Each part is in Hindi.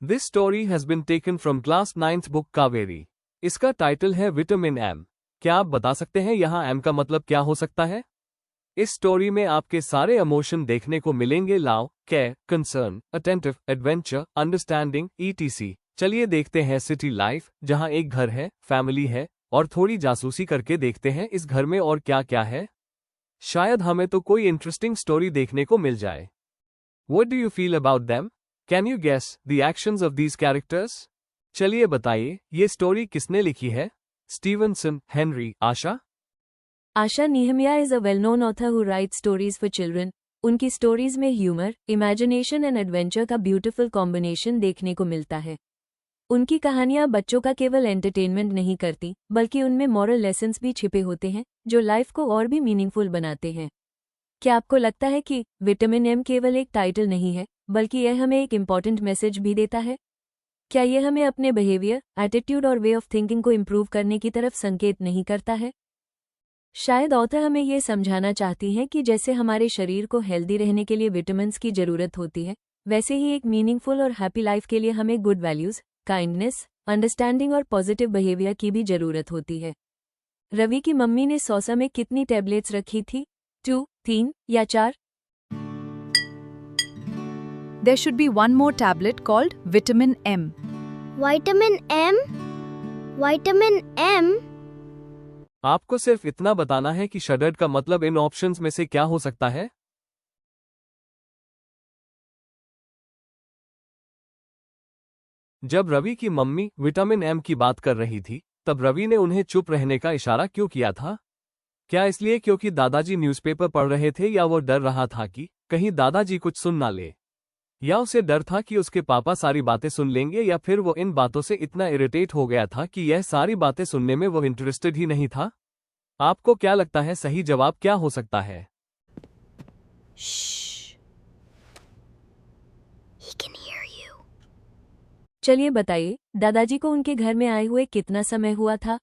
This story has been taken from class 9th book Kaveri. इसका टाइटल है विटामिन एम। क्या आप बता सकते हैं यहाँ एम का मतलब क्या हो सकता है? इस स्टोरी में आपके सारे इमोशन देखने को मिलेंगे, love, care, concern, attentive, adventure, understanding, etc। चलिए देखते हैं सिटी लाइफ, जहाँ एक घर है, फैमिली है और थोड़ी जासूसी करके देखते हैं इस घर में और क्या क्या है। शायद हमें तो कोई इंटरेस्टिंग स्टोरी देखने को मिल जाए। What do you feel about them? Can you guess the actions of these characters? चलिए बताइए, ये स्टोरी किसने लिखी है? Stevenson, Henry, Asha? Asha Nehemiah is a well-known author who writes stories for children. उनकी स्टोरीज में ह्यूमर, इमेजिनेशन एंड एडवेंचर का ब्यूटीफुल कॉम्बिनेशन देखने को मिलता है। उनकी कहानियां बच्चों का केवल एंटरटेनमेंट नहीं करती, बल्कि उनमें मॉरल लेसन्स भी छिपे होते हैं, जो लाइफ को और भी मीनिंगफुल बनाते हैं। क्या आपको लगता है कि विटामिन एम केवल एक टाइटल नहीं है, बल्कि यह हमें एक इम्पॉर्टेंट मैसेज भी देता है? क्या यह हमें अपने बिहेवियर, एटीट्यूड और वे ऑफ थिंकिंग को इम्प्रूव करने की तरफ संकेत नहीं करता है? शायद ऑथर हमें यह समझाना चाहती हैं कि जैसे हमारे शरीर को हेल्दी रहने के लिए विटामिन्स की जरूरत होती है, वैसे ही एक मीनिंगफुल और हैप्पी लाइफ के लिए हमें गुड वैल्यूज, काइंडनेस, अंडरस्टैंडिंग और पॉजिटिव बिहेवियर की भी जरूरत होती है। रवि की मम्मी ने सौसा में कितनी टैबलेट्स रखी थी? 2, 3 या 4? There should be one more tablet called Vitamin M. Vitamin M? Vitamin M? आपको सिर्फ इतना बताना है कि शडर्ड का मतलब इन ऑप्शंस में से क्या हो सकता है? जब रवि की मम्मी विटामिन एम की बात कर रही थी, तब रवि ने उन्हें चुप रहने का इशारा क्यों किया था? क्या इसलिए क्योंकि दादाजी न्यूज़पेपर पढ़ रहे थे, या वो डर रहा था कि कहीं दादाजी कुछ सुन ना ले, या उसे डर था कि उसके पापा सारी बातें सुन लेंगे, या फिर वो इन बातों से इतना इरिटेट हो गया था कि यह सारी बातें सुनने में वो इंटरेस्टेड ही नहीं था? आपको क्या लगता है सही जवाब क्या हो सकता है? He can hear you. चलिए बताइए, दादाजी को उनके घर में आए हुए कितना समय हुआ था?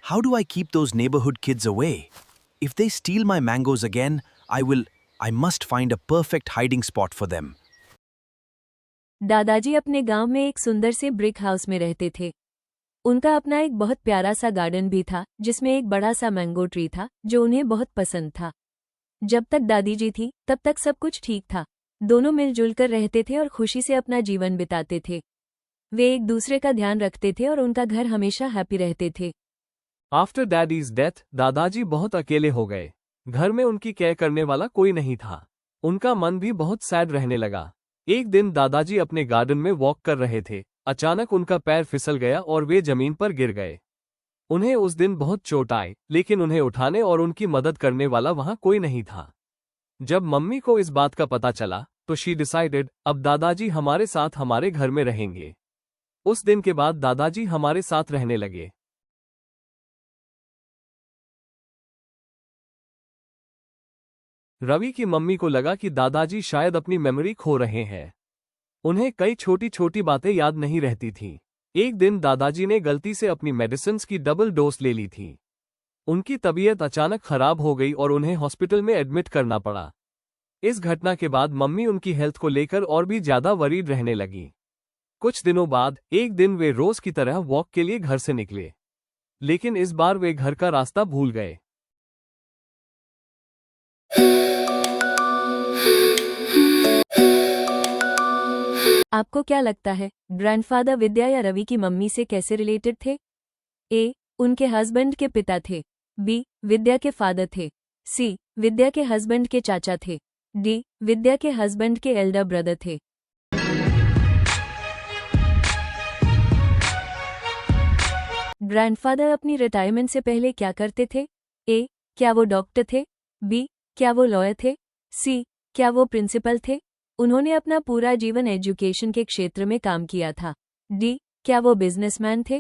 How do I keep those neighborhood kids away? If they steal my mangoes again, I must find a perfect hiding spot for them. दादाजी अपने गांव में एक सुंदर से ब्रिक हाउस में रहते थे। उनका अपना एक बहुत प्यारा सा गार्डन भी था, जिसमें एक बड़ा सा मैंगो ट्री था, जो उन्हें बहुत पसंद था। जब तक दादी जी थी, तब तक सब कुछ ठीक था। दोनों मिलजुल कर रहते थे और खुशी से अपना जीवन बिताते थे। वे एक दूसरे का ध्यान रखते थे और उनका घर हमेशा हैप्पी रहते थे। आफ्टर डैडीज डेथ, दादाजी बहुत अकेले हो गए। घर में उनकी केयर करने वाला कोई नहीं था। उनका मन भी बहुत सैड रहने लगा। एक दिन दादाजी अपने गार्डन में वॉक कर रहे थे। अचानक उनका पैर फिसल गया और वे जमीन पर गिर गए। उन्हें उस दिन बहुत चोट आई, लेकिन उन्हें उठाने और उनकी मदद करने वाला वहां कोई नहीं था। जब मम्मी को इस बात का पता चला, तो शी डिसाइडेड, अब दादाजी हमारे साथ हमारे घर में रहेंगे। उस दिन के बाद दादाजी हमारे साथ रहने लगे। रवि की मम्मी को लगा कि दादाजी शायद अपनी मेमोरी खो रहे हैं। उन्हें कई छोटी छोटी बातें याद नहीं रहती थीं। एक दिन दादाजी ने गलती से अपनी मेडिसिन्स की डबल डोज ले ली थी। उनकी तबीयत अचानक खराब हो गई और उन्हें हॉस्पिटल में एडमिट करना पड़ा। इस घटना के बाद मम्मी उनकी हेल्थ को लेकर और भी ज्यादा वरीड रहने लगी। कुछ दिनों बाद एक दिन वे रोज की तरह वॉक के लिए घर से निकले, लेकिन इस बार वे घर का रास्ता भूल गए। आपको क्या लगता है, ग्रैंडफादर विद्या या रवि की मम्मी से कैसे रिलेटेड थे? ए, उनके हस्बैंड के पिता थे। बी, विद्या के फादर थे। सी, विद्या के हस्बैंड के चाचा थे। डी, विद्या के हस्बैंड के एल्डर ब्रदर थे। ग्रैंडफादर अपनी रिटायरमेंट से पहले क्या करते थे? ए, क्या वो डॉक्टर थे? बी, क्या वो लॉयर थे? सी, क्या वो प्रिंसिपल थे? उन्होंने अपना पूरा जीवन एजुकेशन के क्षेत्र में काम किया था। डी, क्या वो बिजनेसमैन थे?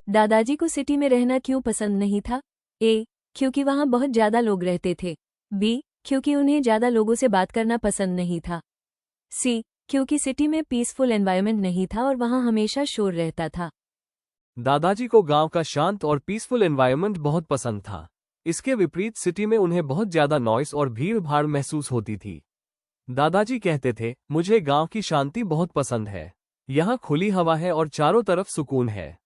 दादाजी को सिटी में रहना क्यों पसंद नहीं था? ए, क्योंकि वहां बहुत ज्यादा लोग रहते थे। बी, क्योंकि उन्हें ज्यादा लोगों से बात करना पसंद नहीं था। सी, क्योंकि सिटी में पीसफुल एनवायरनमेंट नहीं था और वहाँ हमेशा शोर रहता था। दादाजी को गांव का शांत और पीसफुल एनवायरनमेंट बहुत पसंद था। इसके विपरीत सिटी में उन्हें बहुत ज्यादा नॉइस और भीड़ भाड़ महसूस होती थी। दादाजी कहते थे, मुझे गांव की शांति बहुत पसंद है। यहाँ खुली हवा है और चारों तरफ सुकून है।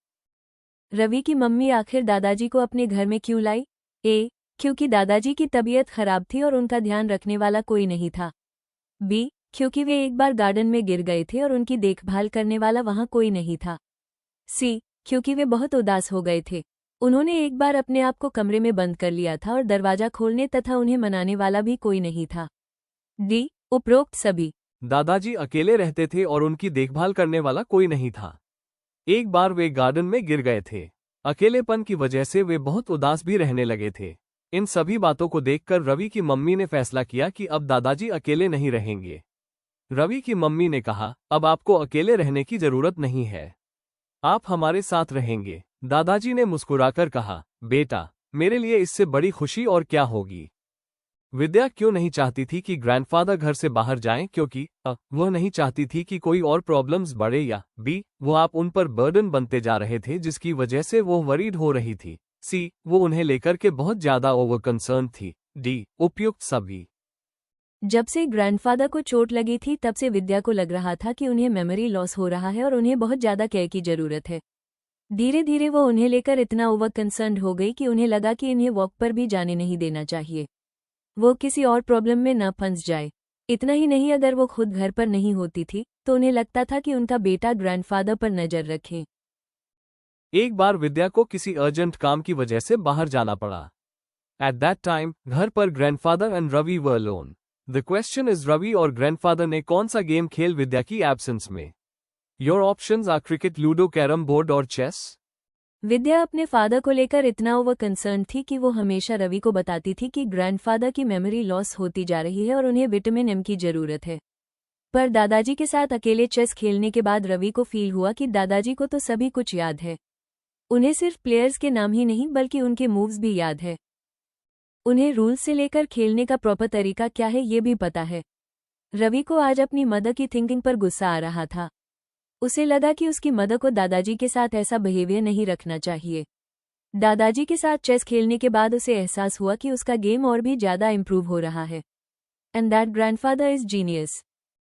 रवि की मम्मी आखिर दादाजी को अपने घर में क्यों लाई? ए, क्योंकि दादाजी की तबीयत खराब थी और उनका ध्यान रखने वाला कोई नहीं था। बी, क्योंकि वे एक बार गार्डन में गिर गए थे और उनकी देखभाल करने वाला वहाँ कोई नहीं था। सी, क्योंकि वे बहुत उदास हो गए थे। उन्होंने एक बार अपने आप को कमरे में बंद कर लिया था और दरवाजा खोलने तथा उन्हें मनाने वाला भी कोई नहीं था। डी, उपरोक्त सभी। दादाजी अकेले रहते थे और उनकी देखभाल करने वाला कोई नहीं था। एक बार वे गार्डन में गिर गए थे। अकेलेपन की वजह से वे बहुत उदास भी रहने लगे थे। इन सभी बातों को देखकर रवि की मम्मी ने फैसला किया कि अब दादाजी अकेले नहीं रहेंगे। रवि की मम्मी ने कहा, अब आपको अकेले रहने की जरूरत नहीं है, आप हमारे साथ रहेंगे। दादाजी ने मुस्कुराकर कहा, बेटा, मेरे लिए इससे बड़ी खुशी और क्या होगी। विद्या क्यों नहीं चाहती थी कि ग्रैंडफादर घर से बाहर जाएं, क्योंकि वह नहीं चाहती थी कि कोई और प्रॉब्लम्स बढ़े, या बी, वो आप उन पर बर्डन बनते जा रहे थे जिसकी वजह से वो वरीड हो रही थी। सी, वो उन्हें लेकर के बहुत ज्यादा ओवर कंसर्न थी। डी, उपयुक्त सभी। जब से ग्रैंडफादर को चोट लगी थी तब से विद्या को लग रहा था कि उन्हें मेमोरी लॉस हो रहा है और उन्हें बहुत ज्यादा केयर की जरूरत है। धीरे धीरे वो उन्हें लेकर इतना ओवर कंसर्न्ड हो गई कि उन्हें लगा कि इन्हें वॉक पर भी जाने नहीं देना चाहिए, वो किसी और प्रॉब्लम में न फंस जाए। इतना ही नहीं, अगर वो खुद घर पर नहीं होती थी तो उन्हें लगता था कि उनका बेटा ग्रैंडफादर पर नजर रखे। एक बार विद्या को किसी अर्जेंट काम की वजह से बाहर जाना पड़ा। एट दैट टाइम घर पर grandfather and Ravi were alone. The question is, Ravi और ग्रैंडफादर ने कौन सा गेम खेल विद्या की एब्सेंस में? Your options are cricket, ludo, carrom board और चेस। विद्या अपने फादर को लेकर इतना ओवर कंसर्न थी कि वो हमेशा रवि को बताती थी कि ग्रैंडफादर की मेमोरी लॉस होती जा रही है और उन्हें विटामिन एम की जरूरत है। पर दादाजी के साथ अकेले चेस खेलने के बाद रवि को फील हुआ कि दादाजी को तो सभी कुछ याद है। उन्हें सिर्फ प्लेयर्स के नाम ही नहीं बल्कि उनके मूव्स भी याद है। उन्हें रूल्स से लेकर खेलने का प्रॉपर तरीका क्या है ये भी पता है। रवि को आज अपनी मदर की थिंकिंग पर गुस्सा आ रहा था। उसे लगा कि उसकी मदर को दादाजी के साथ ऐसा बिहेवियर नहीं रखना चाहिए। दादाजी के साथ चेस खेलने के बाद उसे एहसास हुआ कि उसका गेम और भी ज्यादा इंप्रूव हो रहा है। And that grandfather is genius.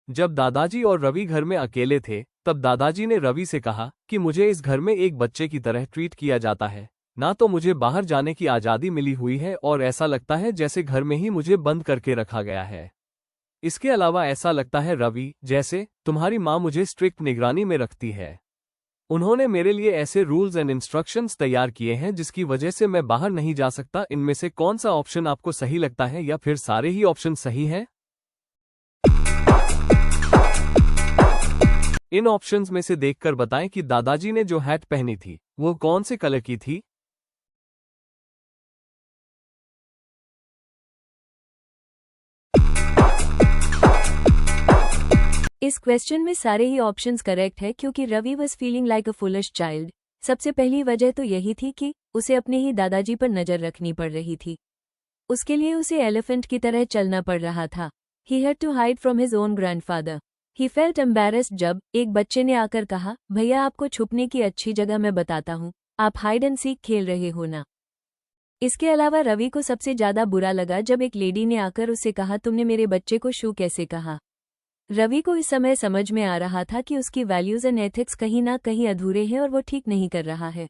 जब दादाजी और रवि घर में अकेले थे तब दादाजी ने रवि से कहा कि मुझे इस घर में एक बच्चे की तरह ट्रीट किया जाता है, ना तो मुझे बाहर जाने की आज़ादी मिली हुई है और ऐसा लगता है जैसे घर में ही मुझे बंद करके रखा गया है। इसके अलावा ऐसा लगता है रवि जैसे तुम्हारी माँ मुझे स्ट्रिक्ट निगरानी में रखती है। उन्होंने मेरे लिए ऐसे रूल्स एंड इंस्ट्रक्शंस तैयार किए हैं जिसकी वजह से मैं बाहर नहीं जा सकता। इनमें से कौन सा ऑप्शन आपको सही लगता है, या फिर सारे ही ऑप्शन सही हैं? इन ऑप्शंस में से देखकर बताएं कि दादाजी ने जो हैट पहनी थी वो कौन से कलर की थी। इस क्वेश्चन में सारे ही ऑप्शंस करेक्ट है क्योंकि Ravi was feeling like a foolish child. सबसे पहली वजह तो यही थी कि उसे अपने ही दादाजी पर नजर रखनी पड़ रही थी। उसके लिए उसे एलिफेंट की तरह चलना पड़ रहा था। He had to hide from his own grandfather. He felt embarrassed जब एक बच्चे ने आकर कहा, भैया आपको छुपने की अच्छी जगह मैं बताता हूँ, आप हाइड एंड सीक खेल रहे हो ना। इसके अलावा रवि को सबसे ज्यादा बुरा लगा जब एक लेडी ने आकर उसे कहा, तुमने मेरे बच्चे को शू कैसे कहा। रवि को इस समय समझ में आ रहा था कि उसकी वैल्यूज एंड एथिक्स कहीं ना कहीं अधूरे हैं और वो ठीक नहीं कर रहा है।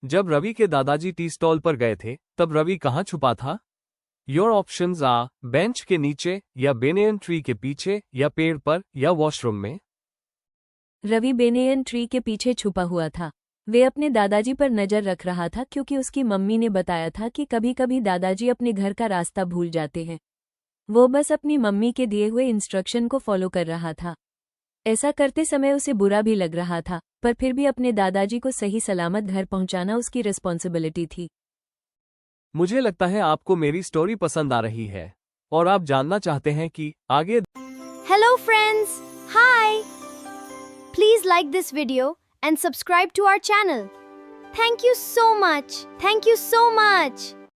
जब रवि के दादाजी टी स्टॉल पर गए थे तब रवि कहाँ छुपा था? योर ऑप्शंस आ बेंच के नीचे, या बेनियन ट्री के पीछे, या पेड़ पर, या वॉशरूम में। रवि बेनियन ट्री के पीछे छुपा हुआ था। वे अपने दादाजी पर नजर रख रहा था क्योंकि उसकी मम्मी ने बताया था कि कभी कभी दादाजी अपने घर का रास्ता भूल जाते हैं। वो बस अपनी मम्मी के दिए हुए इंस्ट्रक्शन को फॉलो कर रहा था। ऐसा करते समय उसे बुरा भी लग रहा था, पर फिर भी अपने दादाजी को सही सलामत घर पहुंचाना उसकी रिस्पॉन्सिबिलिटी थी। मुझे लगता है आपको मेरी स्टोरी पसंद आ रही है और आप जानना चाहते हैं कि आगे। Hello friends! Hi! Please like this video and subscribe to our channel. Thank you so much. Thank you so much.